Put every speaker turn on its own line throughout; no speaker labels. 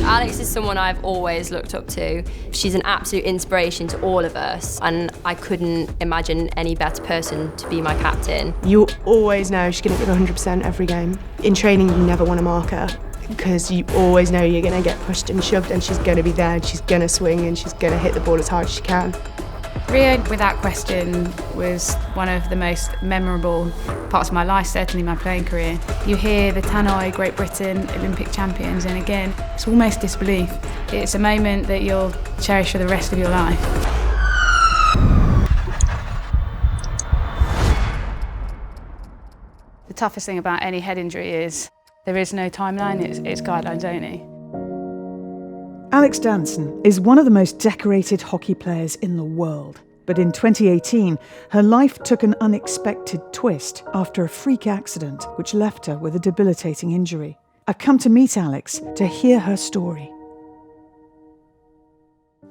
Alex is someone I've always looked up to. She's an absolute inspiration to all of us, and I couldn't imagine any better person to be my captain.
You always know she's going to give 100% every game. In training, you never want to mark her, because you always know you're going to get pushed and shoved, and she's going to be there, and she's going to swing, and she's going to hit the ball as hard as she can.
Rio, without question, was one of the most memorable parts of my life, certainly my playing career. You hear the Tannoy, Great Britain, Olympic champions, and again, it's almost disbelief. It's a moment that you'll cherish for the rest of your life. The toughest thing about any head injury is there is no timeline, it's guidelines only.
Alex Danson is one of the most decorated hockey players in the world. But in 2018, her life took an unexpected twist after a freak accident which left her with a debilitating injury. I've come to meet Alex to hear her story.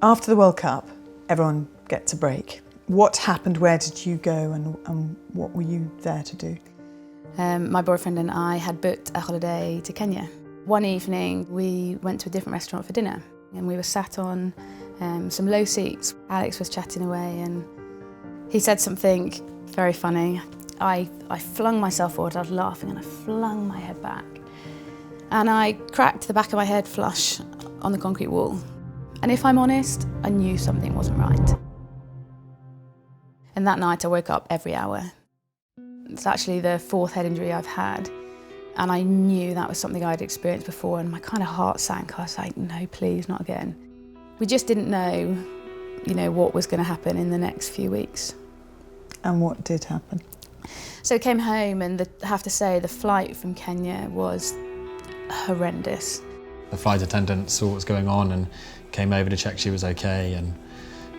After the World Cup, everyone gets a break. What happened? Where did you go and what were you there to do?
My boyfriend and I had booked a holiday to Kenya. One evening, we went to a different restaurant for dinner and we were sat on some low seats. Alex was chatting away and he said something very funny. I flung myself forward, I was laughing and I flung my head back. And I cracked the back of my head flush on the concrete wall. And if I'm honest, I knew something wasn't right. And that night I woke up every hour. It's actually the fourth head injury I've had. And I knew that was something I'd experienced before and my kind of heart sank. I was like, no, please, not again. We just didn't know, what was going to happen in the next few weeks.
And what did happen?
So I came home and I have to say the flight from Kenya was horrendous.
The flight attendant saw what was going on and came over to check she was okay, and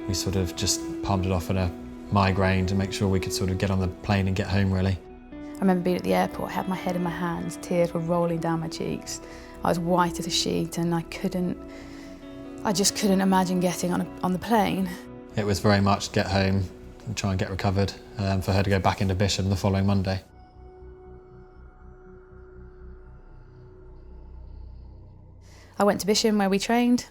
we sort of just palmed it off on a migraine to make sure we could sort of get on the plane and get home, really.
I remember being at the airport, I had my head in my hands, tears were rolling down my cheeks. I was white as a sheet and I just couldn't imagine getting on the plane.
It was very much get home and try and get recovered for her to go back into Bisham the following Monday.
I went to Bisham where we trained.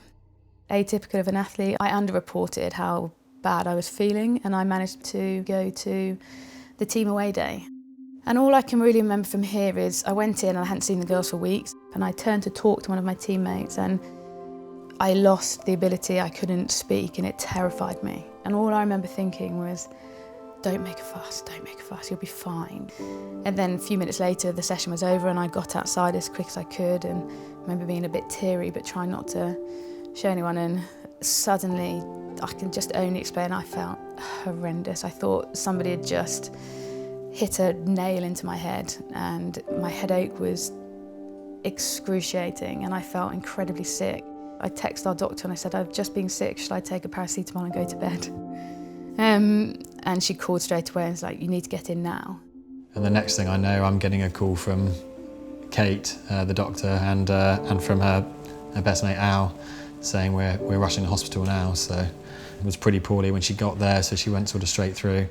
Atypical of an athlete, I underreported how bad I was feeling and I managed to go to the team away day. And all I can really remember from here is I went in and I hadn't seen the girls for weeks and I turned to talk to one of my teammates and I lost the ability, I couldn't speak and it terrified me. And all I remember thinking was, don't make a fuss, you'll be fine. And then a few minutes later the session was over and I got outside as quick as I could and I remember being a bit teary but trying not to show anyone, and suddenly, I can just only explain, I felt horrendous. I thought somebody had just hit a nail into my head and my headache was excruciating and I felt incredibly sick. I texted our doctor and I said, I've just been sick, should I take a paracetamol and go to bed? And she called straight away and was like, you need to get in now.
And the next thing I know, I'm getting a call from Kate, the doctor, and from her best mate Al, saying we're rushing to hospital now. So it was pretty poorly when she got there, so she went sort of straight through.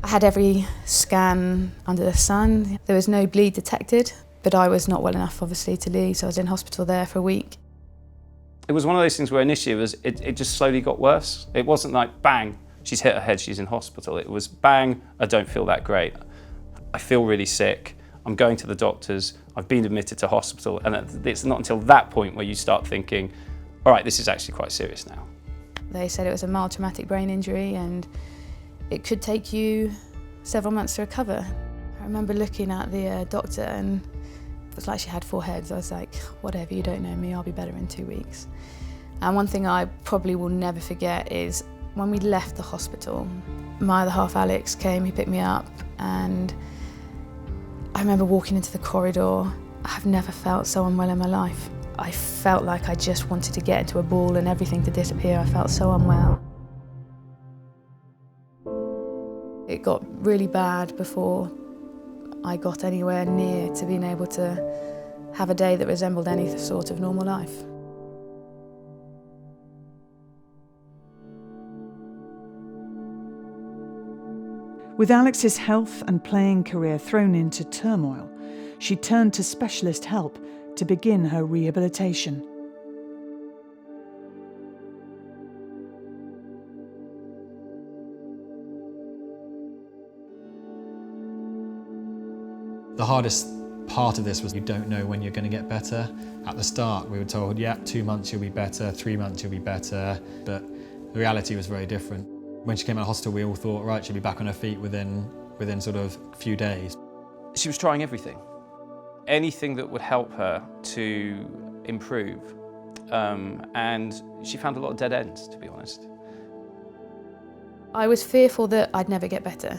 I had every scan under the sun. There was no bleed detected, but I was not well enough, obviously, to leave, so I was in hospital there for a week.
It was one of those things where initially it just slowly got worse. It wasn't like, bang, she's hit her head, she's in hospital. It was, bang, I don't feel that great. I feel really sick. I'm going to the doctors. I've been admitted to hospital. And it's not until that point where you start thinking, all right, this is actually quite serious now.
They said it was a mild traumatic brain injury and it could take you several months to recover. I remember looking at the doctor and it was like she had 4 heads. I was like, whatever, you don't know me, I'll be better in 2 weeks. And one thing I probably will never forget is when we left the hospital, my other half, Alex, came, he picked me up, and I remember walking into the corridor. I've never felt so unwell in my life. I felt like I just wanted to get into a ball and everything to disappear. I felt so unwell. It got really bad before I got anywhere near to being able to have a day that resembled any sort of normal life.
With Alex's health and playing career thrown into turmoil, she turned to specialist help to begin her rehabilitation.
The hardest part of this was you don't know when you're going to get better. At the start we were told, yeah, 2 months you'll be better, 3 months you'll be better, but the reality was very different. When she came out of hospital we all thought, right, she'll be back on her feet within sort of a few days.
She was trying everything. Anything that would help her to improve. And she found a lot of dead ends, to be honest.
I was fearful that I'd never get better,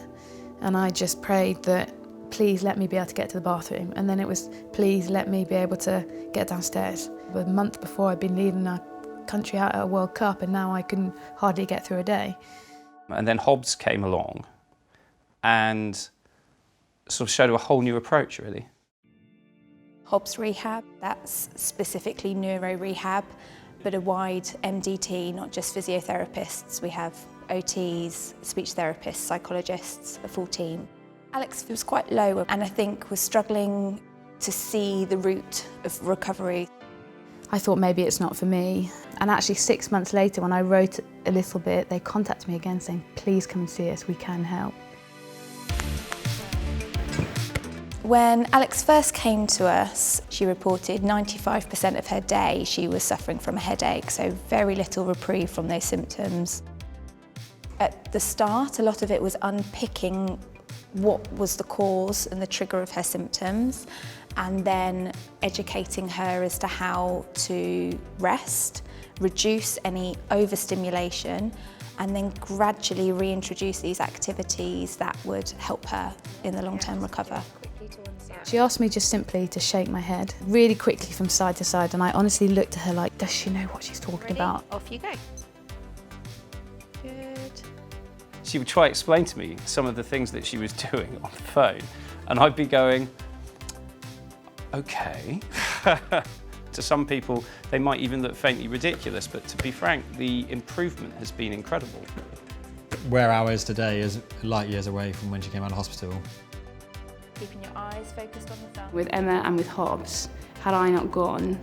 and I just prayed that please let me be able to get to the bathroom, and then it was please let me be able to get downstairs. A month before I'd been leading our country out at a World Cup, and now I can hardly get through a day.
And then Hobbs came along and sort of showed her a whole new approach, really.
Hobbs rehab, that's specifically neuro rehab, but a wide MDT, not just physiotherapists. We have OTs, speech therapists, psychologists, a full team. Alex was quite low and I think was struggling to see the route of recovery.
I thought maybe it's not for me. And actually 6 months later, when I wrote a little bit, they contacted me again saying, please come and see us, we can help.
When Alex first came to us, she reported 95% of her day she was suffering from a headache, so very little reprieve from those symptoms. At the start, a lot of it was unpicking what was the cause and the trigger of her symptoms, and then educating her as to how to rest, reduce any overstimulation, and then gradually reintroduce these activities that would help her in the long-term recover.
She asked me just simply to shake my head really quickly from side to side, and I honestly looked at her like, does she know what she's talking about?
Off you go. Good.
She would try to explain to me some of the things that she was doing on the phone, and I'd be going, okay. To some people, they might even look faintly ridiculous, but to be frank, the improvement has been incredible.
Where ours is today is light years away from when she came out of hospital.
Keeping your eyes focused on the thumb.
With Emma and with Hobbs, had I not gone,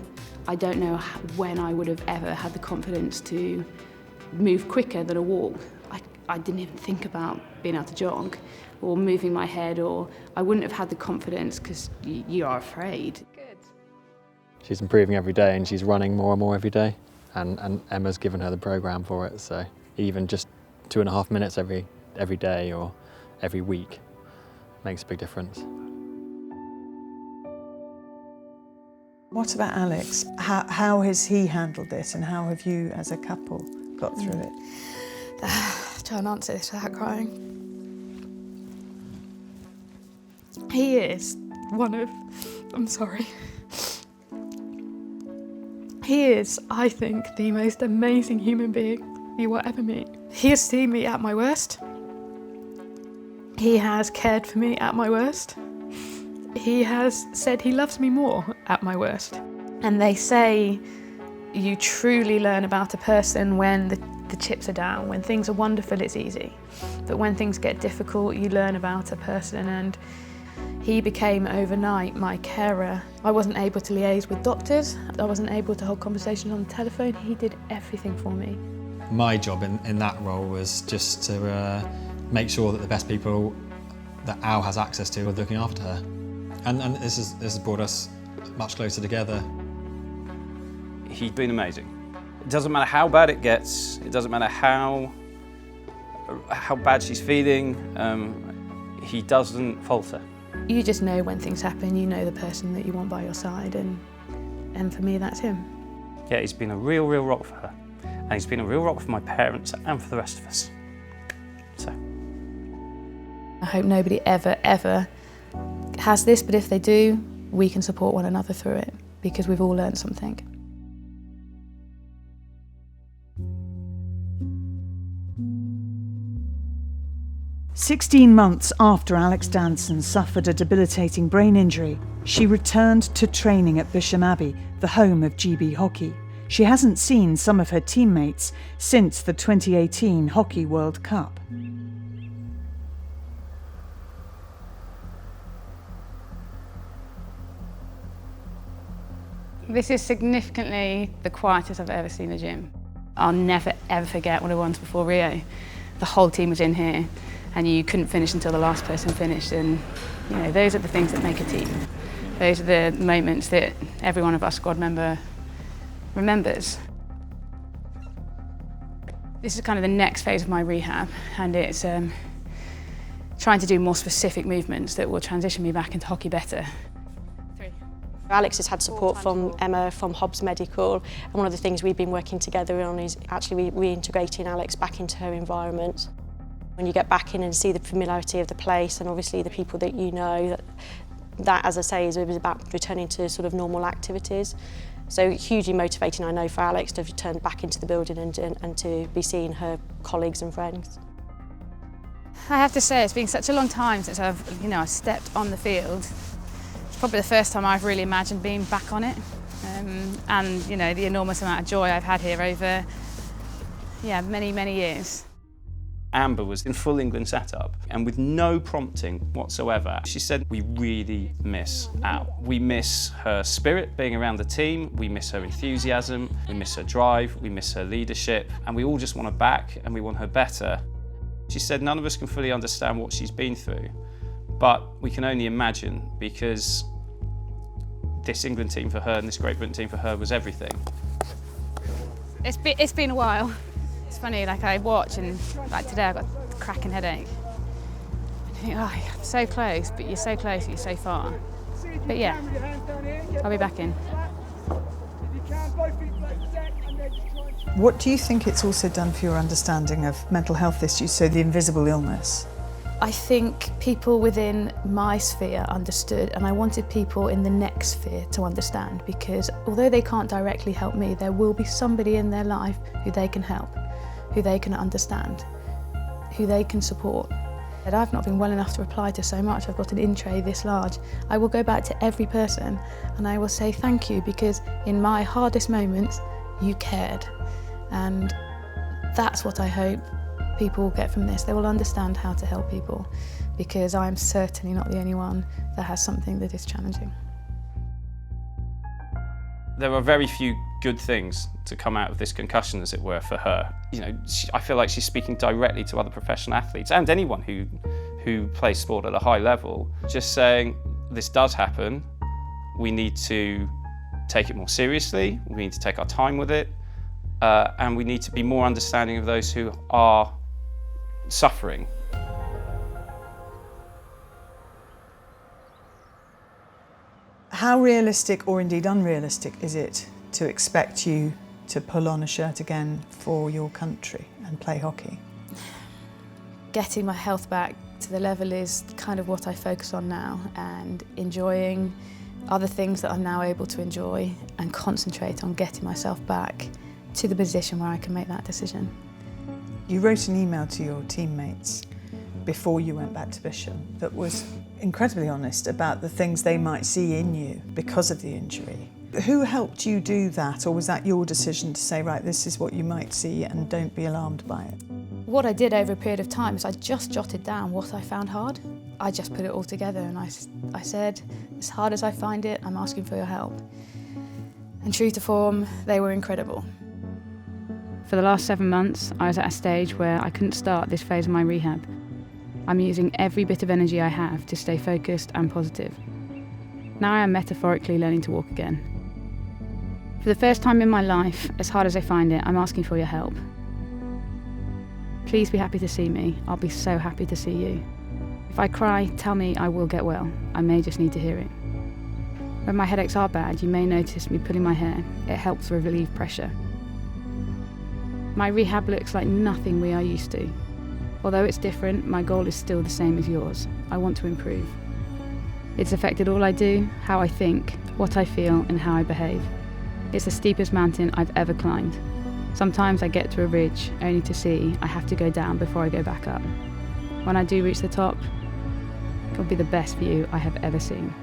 I don't know when I would have ever had the confidence to move quicker than a walk. I didn't even think about being able to jog or moving my head, or I wouldn't have had the confidence because you are afraid.
Good.
She's improving every day and she's running more and more every day, and Emma's given her the programme for it, so even just 2.5 minutes every day or every week makes a big difference.
What about Alex? How has he handled this, and how have you as a couple got through it?
Try and answer this without crying. He is one of, I'm sorry. He is, I think, the most amazing human being you will ever meet. He has seen me at my worst. He has cared for me at my worst. He has said he loves me more at my worst. And they say you truly learn about a person when the chips are down. When things are wonderful, it's easy. But when things get difficult, you learn about a person, and he became overnight my carer. I wasn't able to liaise with doctors. I wasn't able to hold conversations on the telephone. He did everything for me.
My job in that role was just to make sure that the best people that Al has access to are looking after her. And this has brought us much closer together.
He's been amazing. It doesn't matter how bad it gets, it doesn't matter how bad she's feeling, he doesn't falter.
You just know when things happen, you know the person that you want by your side, and for me that's him.
Yeah, he's been a real rock for her. And he's been a real rock for my parents and for the rest of us. So.
I hope nobody ever has this, but if they do, we can support one another through it, because we've all learned something.
"16 months after Alex Danson suffered a debilitating brain injury, she returned to training at Bisham Abbey, the home of GB hockey. She hasn't seen some of her teammates since the 2018 Hockey World Cup.
This is significantly the quietest I've ever seen a gym. I'll never ever forget when I won before Rio. The whole team was in here and you couldn't finish until the last person finished. And you know, those are the things that make a team. Those are the moments that every one of our squad member remembers. This is kind of the next phase of my rehab, and it's trying to do more specific movements that will transition me back into hockey better.
Alex has had support from Emma from Hobbs Medical, and one of the things we've been working together on is actually reintegrating Alex back into her environment. When you get back in and see the familiarity of the place and obviously the people that you know, that as I say, is about returning to sort of normal activities. So hugely motivating, I know, for Alex to return back into the building and to be seeing her colleagues and friends.
I have to say, it's been such a long time since I've stepped on the field. It's probably the first time I've really imagined being back on it. And the enormous amount of joy I've had here over many, many years.
Amber was in full England setup, and with no prompting whatsoever, she said, we really miss Al. We miss her spirit being around the team, we miss her enthusiasm, we miss her drive, we miss her leadership, and we all just want her back and we want her better. She said none of us can fully understand what she's been through, but we can only imagine, because this England team for her and this Great Britain team for her was everything.
It's been a while. It's funny, like I watch and like today I've got a cracking headache. I think, oh, I'm so close, but you're so close, you're so far. But yeah, I'll be back in.
What do you think it's also done for your understanding of mental health issues, so the invisible illness?
I think people within my sphere understood, and I wanted people in the next sphere to understand, because although they can't directly help me, there will be somebody in their life who they can help, who they can understand, who they can support. And I've not been well enough to reply to so much. I've got an in tray this large. I will go back to every person and I will say thank you, because in my hardest moments, you cared. And that's what I hope people will get from this. They will understand how to help people, because I'm certainly not the only one that has something that is challenging.
There are very few good things to come out of this concussion, as it were, for her. I feel like she's speaking directly to other professional athletes and anyone who plays sport at a high level, just saying, this does happen, we need to take it more seriously, we need to take our time with it, and we need to be more understanding of those who are suffering.
How realistic, or indeed unrealistic, is it to expect you to pull on a shirt again for your country and play hockey?
Getting my health back to the level is kind of what I focus on now, and enjoying other things that I'm now able to enjoy and concentrate on getting myself back to the position where I can make that decision.
You wrote an email to your teammates before you went back to Bisham that was incredibly honest about the things they might see in you because of the injury. Who helped you do that, or was that your decision to say, right, this is what you might see and don't be alarmed by it?
What I did over a period of time is I just jotted down what I found hard. I just put it all together and I said, as hard as I find it, I'm asking for your help. And true to form, they were incredible. For the last 7 months, I was at a stage where I couldn't start this phase of my rehab. I'm using every bit of energy I have to stay focused and positive. Now I am metaphorically learning to walk again. For the first time in my life, as hard as I find it, I'm asking for your help. Please be happy to see me. I'll be so happy to see you. If I cry, tell me I will get well. I may just need to hear it. When my headaches are bad, you may notice me pulling my hair. It helps relieve pressure. My rehab looks like nothing we are used to. Although it's different, my goal is still the same as yours. I want to improve. It's affected all I do, how I think, what I feel, and how I behave. It's the steepest mountain I've ever climbed. Sometimes I get to a ridge, only to see I have to go down before I go back up. When I do reach the top, it will be the best view I have ever seen.